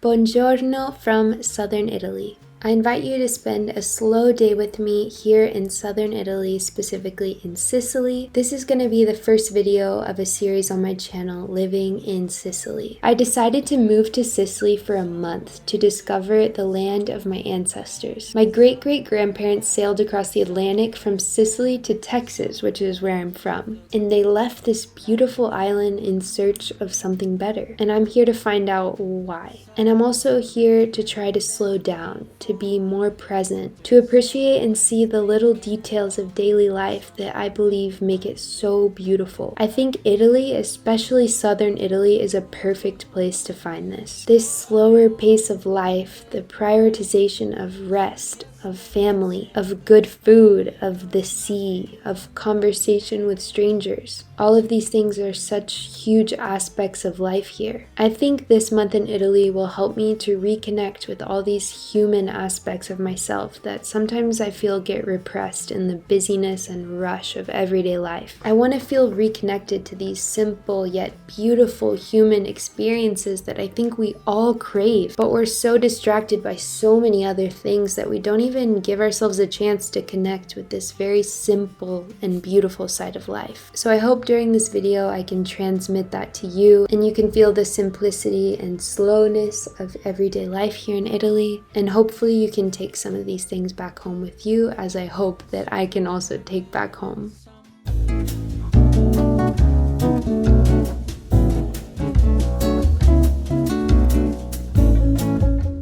Buongiorno from southern Italy. I invite you to spend a slow day with me here in southern Italy, specifically in Sicily. This is going to be the first video of a series on my channel, Living in Sicily. I decided to move to Sicily for a month to discover the land of my ancestors. My great-great-grandparents sailed across the Atlantic from Sicily to Texas, which is where I'm from, and they left this beautiful island in search of something better. And I'm here to find out why. And I'm also here to try to slow down, to be more present, to appreciate and see the little details of daily life that I believe make it so beautiful. I think Italy, especially southern Italy, is a perfect place to find this. This slower pace of life, the prioritization of rest, of family, of good food, of the sea, of conversation with strangers. All of these things are such huge aspects of life here. I think this month in Italy will help me to reconnect with all these human aspects of myself that sometimes I feel get repressed in the busyness and rush of everyday life. I want to feel reconnected to these simple yet beautiful human experiences that I think we all crave, but we're so distracted by so many other things that we don't even give ourselves a chance to connect with this very simple and beautiful side of life. So I hope during this video I can transmit that to you and you can feel the simplicity and slowness of everyday life here in Italy, and hopefully you can take some of these things back home with you, as I hope that I can also take back home.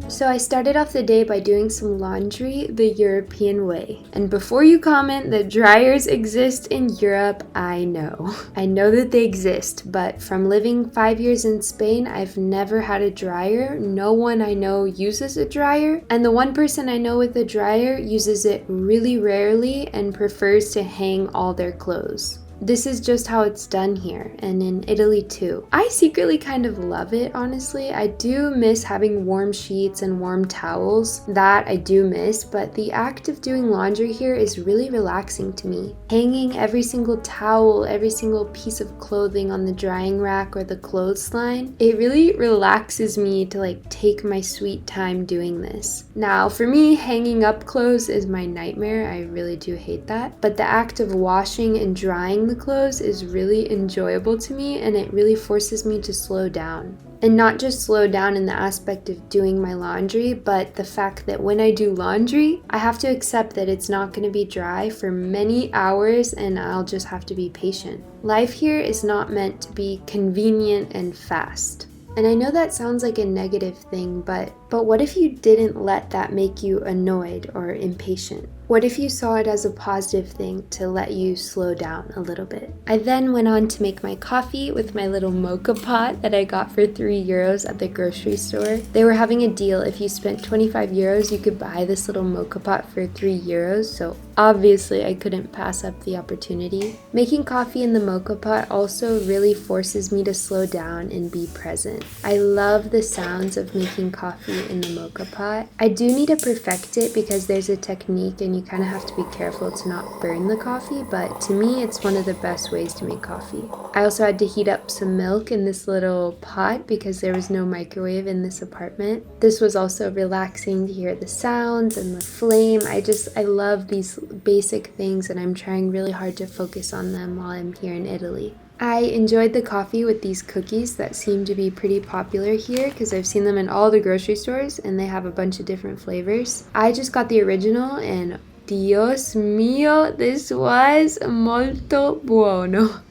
So I started off the day by doing some laundry the European way. And before you comment that dryers exist in Europe, I know. I know that they exist, but from living 5 years in Spain, I've never had a dryer. No one I know uses a dryer. And the one person I know with a dryer uses it really rarely and prefers to hang all their clothes. This is just how it's done here, and in Italy too. I secretly kind of love it, honestly. I do miss having warm sheets and warm towels. That I do miss, but the act of doing laundry here is really relaxing to me. Hanging every single towel, every single piece of clothing on the drying rack or the clothesline, it really relaxes me to take my sweet time doing this. Now, for me, hanging up clothes is my nightmare. I really do hate that. But the act of washing and drying the clothes is really enjoyable to me, and it really forces me to slow down. And not just slow down in the aspect of doing my laundry, but the fact that when I do laundry, I have to accept that it's not going to be dry for many hours and I'll just have to be patient. Life here is not meant to be convenient and fast. And I know that sounds like a negative thing, but what if you didn't let that make you annoyed or impatient? What if you saw it as a positive thing to let you slow down a little bit? I then went on to make my coffee with my little mocha pot that I got for €3 at the grocery store. They were having a deal. If you spent 25 euros, you could buy this little mocha pot for €3, so obviously I couldn't pass up the opportunity. Making coffee in the mocha pot also really forces me to slow down and be present. I love the sounds of making coffee in the mocha pot. I do need to perfect it because there's a technique and you kind of have to be careful to not burn the coffee, but to me it's one of the best ways to make coffee. I also had to heat up some milk in this little pot because there was no microwave in this apartment. This was also relaxing to hear the sounds and the flame. I love these basic things and I'm trying really hard to focus on them while I'm here in Italy. I enjoyed the coffee with these cookies that seem to be pretty popular here because I've seen them in all the grocery stores and they have a bunch of different flavors. I just got the original and Dios mío, this was molto buono.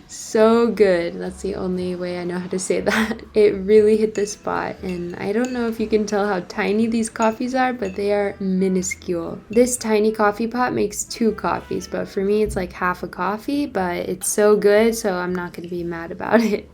So good. That's the only way I know how to say that. It really hit the spot, and I don't know if you can tell how tiny these coffees are, but they are minuscule. This tiny coffee pot makes 2 coffees, but for me it's like half a coffee, but it's so good, so I'm not going to be mad about it.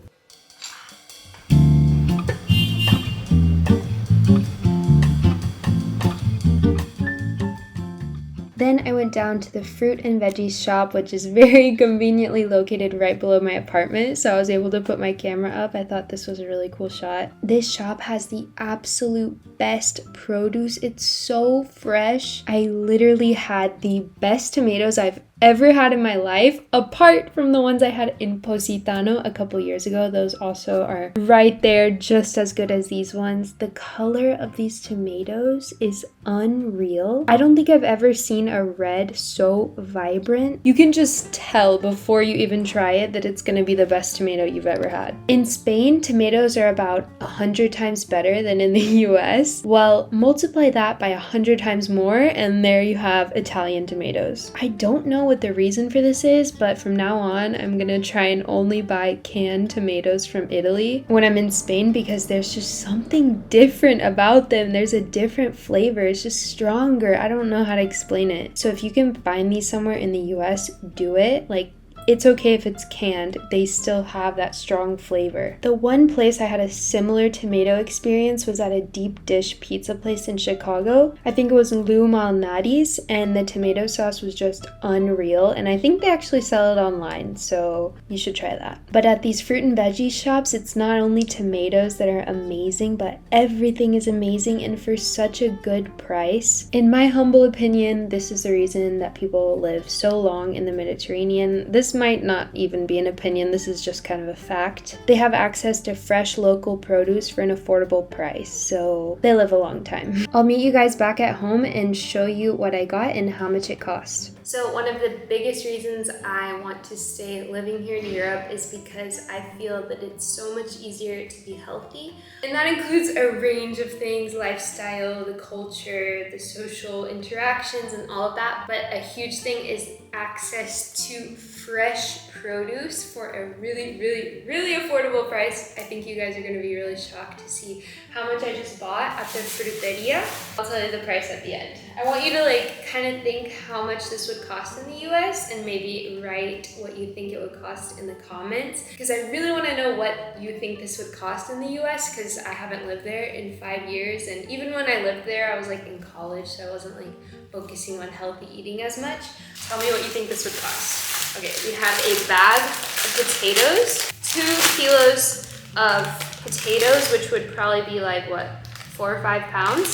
Then I went down to the fruit and veggies shop, which is very conveniently located right below my apartment, so I was able to put my camera up. I thought this was a really cool shot. This shop has the absolute best produce. It's so fresh. I literally had the best tomatoes I've ever had in my life, apart from the ones I had in Positano a couple years ago. Those also are right there, just as good as these ones. The color of these tomatoes is unreal. I don't think I've ever seen a red so vibrant. You can just tell before you even try it that it's gonna be the best tomato you've ever had. In Spain, tomatoes are about 100 times better than in the US. Well, multiply that by 100 times more and there you have Italian tomatoes. I don't know what the reason for this is, but from now on, I'm gonna try and only buy canned tomatoes from Italy when I'm in Spain because there's just something different about them. There's a different flavor. It's just stronger. I don't know how to explain it. So if you can find these somewhere in the US, do it. Like, it's okay if it's canned, they still have that strong flavor. The one place I had a similar tomato experience was at a deep dish pizza place in Chicago. I think it was Lou Malnati's, and the tomato sauce was just unreal, and I think they actually sell it online, so you should try that. But at these fruit and veggie shops, it's not only tomatoes that are amazing, but everything is amazing and for such a good price. In my humble opinion, this is the reason that people live so long in the Mediterranean. This might not even be an opinion, this is just kind of a fact. They have access to fresh local produce for an affordable price, so they live a long time. I'll meet you guys back at home and show you what I got and how much it cost. So one of the biggest reasons I want to stay living here in Europe is because I feel that it's so much easier to be healthy. And that includes a range of things, lifestyle, the culture, the social interactions and all of that. But a huge thing is access to fresh produce for a really affordable price. I think you guys are gonna be really shocked to see how much I just bought at the fruteria. I'll tell you the price at the end. I want you to like kind of think how much this would cost in the US and maybe write what you think it would cost in the comments, because I really want to know what you think this would cost in the US because I haven't lived there in 5 years, and even when I lived there I was like in college, so I wasn't like focusing on healthy eating as much. Tell me what you think this would cost. Okay, we have a bag of potatoes, 2 kilos of potatoes, which would probably be like, what, 4 or 5 pounds?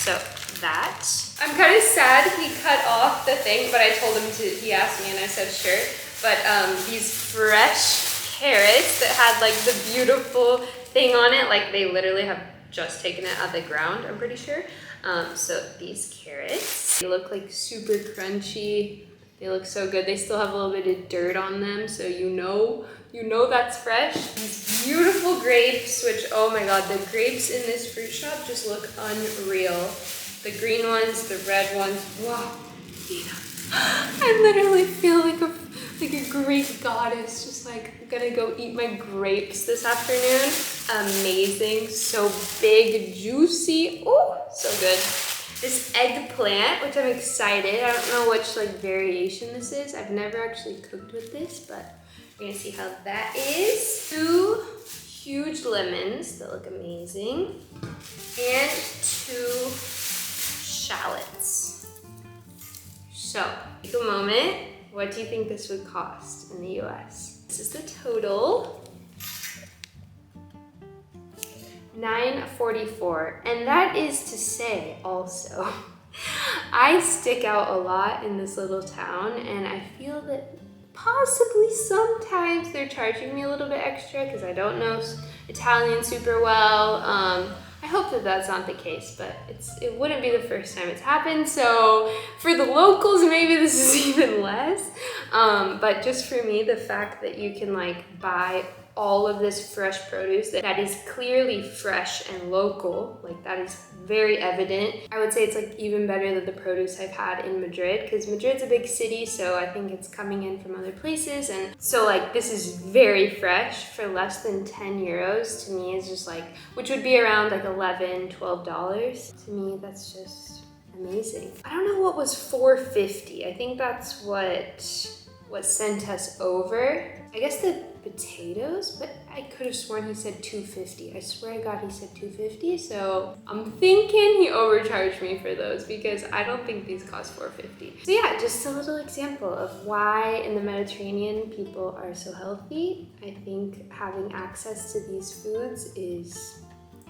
So that. I'm kind of sad he cut off the thing, but I told him to, he asked me and I said sure. But these fresh carrots that had like the beautiful thing on it, like they literally have just taken it out of the ground, I'm pretty sure. So these carrots, they look like super crunchy. They look so good. They still have a little bit of dirt on them, so you know that's fresh. These beautiful grapes, which, oh my god, the grapes in this fruit shop just look unreal. The green ones, the red ones, wow. I literally feel like a Greek goddess, just like, I'm gonna go eat my grapes this afternoon. Amazing, so big, juicy, oh, so good. This eggplant, which I'm excited. I don't know which like variation this is. I've never actually cooked with this, but we're gonna see how that is. 2 huge lemons that look amazing, and 2 shallots. So, take a moment. What do you think this would cost in the US? This is the total. $9.44, and that is to say also, I stick out a lot in this little town, and I feel that possibly sometimes they're charging me a little bit extra because I don't know Italian super well. I hope that that's not the case, but it wouldn't be the first time it's happened, so for the locals maybe this is even less, but just for me, the fact that you can like buy all of this fresh produce that is clearly fresh and local, like that is very evident. I would say it's like even better than the produce I've had in Madrid, because Madrid's a big city, so I think it's coming in from other places, and so like this is very fresh for less than 10 euros. To me is just like, which would be around like $11-12. To me, that's just amazing. I don't know what was $4.50. I think that's what sent us over. I guess the potatoes, but I could have sworn he said $2.50. I swear to God he said $2.50, so I'm thinking he overcharged me for those because I don't think these cost $4.50. So yeah, just a little example of why in the Mediterranean people are so healthy. I think having access to these foods is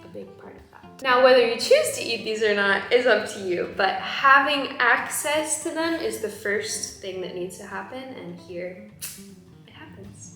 a big part of that. Now, whether you choose to eat these or not is up to you, but having access to them is the first thing that needs to happen, and here it happens.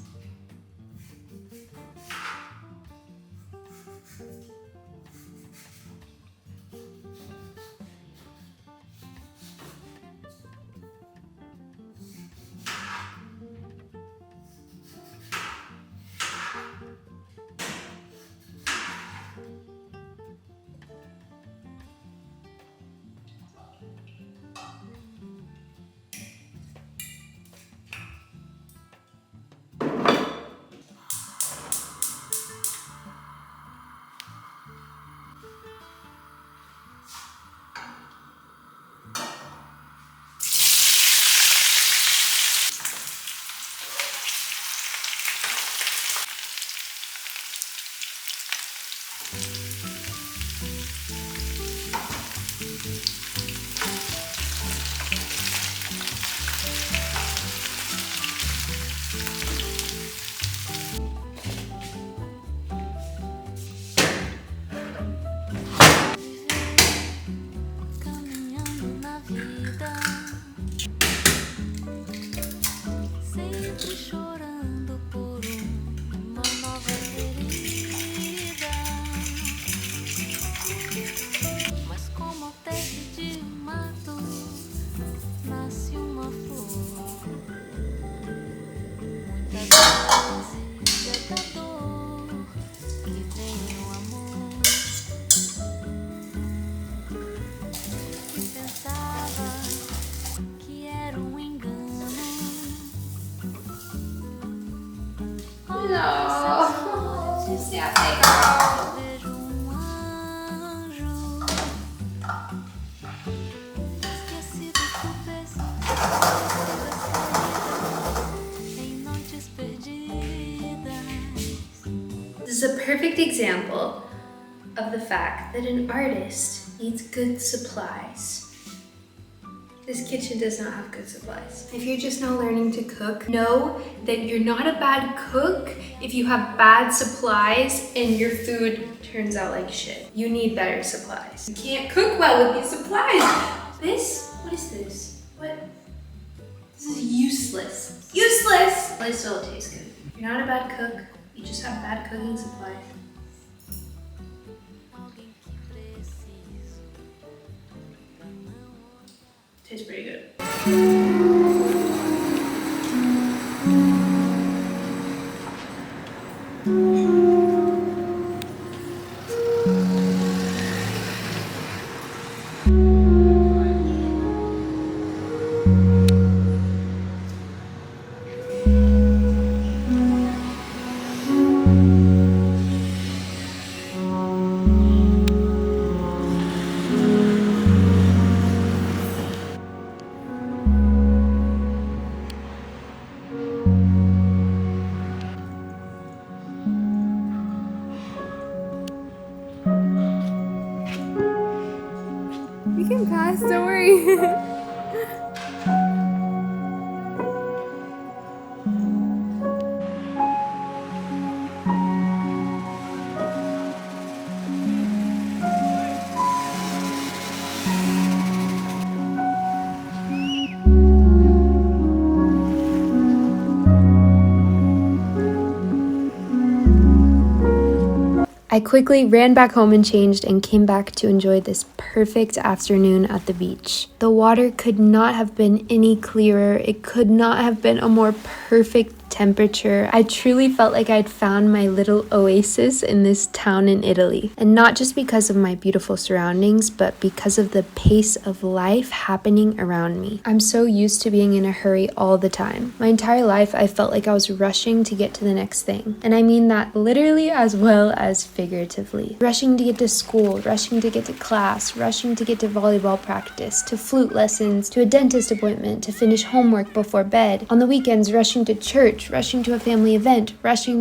No, just yeah, take off. This is a perfect example of the fact that an artist needs good supplies. This kitchen does not have good supplies. If you're just now learning to cook, know that you're not a bad cook if you have bad supplies and your food turns out like shit. You need better supplies. You can't cook well with these supplies. What is this? What? This is useless. Useless! But it still tastes good. You're not a bad cook, you just have bad cooking supplies. Tastes pretty good. You can pass, don't worry. I quickly ran back home and changed and came back to enjoy this perfect afternoon at the beach. The water could not have been any clearer. It could not have been a more perfect temperature. I truly felt like I'd found my little oasis in this town in Italy. And not just because of my beautiful surroundings, but because of the pace of life happening around me. I'm so used to being in a hurry all the time. My entire life, I felt like I was rushing to get to the next thing. And I mean that literally as well as figuratively. Rushing to get to school, rushing to get to class, rushing to get to volleyball practice, to flute lessons, to a dentist appointment, to finish homework before bed. On the weekends, rushing to church, rushing to a family event, rushing.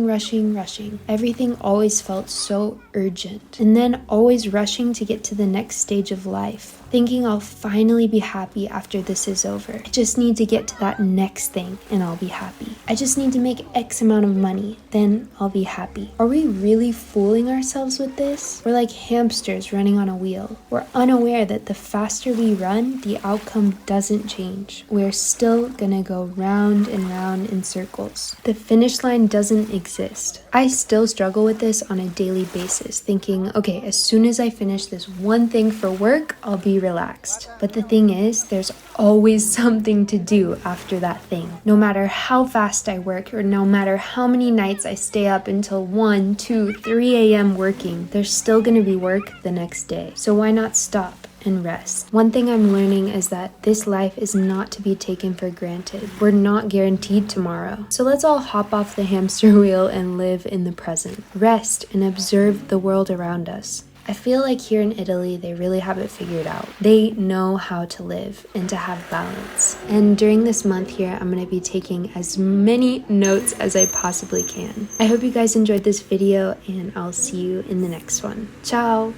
Everything always felt so urgent. And then always rushing to get to the next stage of life, thinking I'll finally be happy after this is over. I just need to get to that next thing and I'll be happy. I just need to make X amount of money, then I'll be happy. Are we really fooling ourselves with this? We're like hamsters running on a wheel. We're unaware that the faster we run, the outcome doesn't change. We're still gonna go round and round in circles. The finish line doesn't exist. I still struggle with this on a daily basis, thinking, okay, as soon as I finish this one thing for work, I'll be relaxed. But the thing is, there's always something to do after that thing. No matter how fast I work or no matter how many nights I stay up until 1, 2, 3 a.m. working, there's still gonna be work the next day. So why not stop and rest? One thing I'm learning is that this life is not to be taken for granted. We're not guaranteed tomorrow. So let's all hop off the hamster wheel and live in the present. Rest and observe the world around us. I feel like here in Italy, they really have it figured out. They know how to live and to have balance. And during this month here, I'm going to be taking as many notes as I possibly can. I hope you guys enjoyed this video and I'll see you in the next one. Ciao!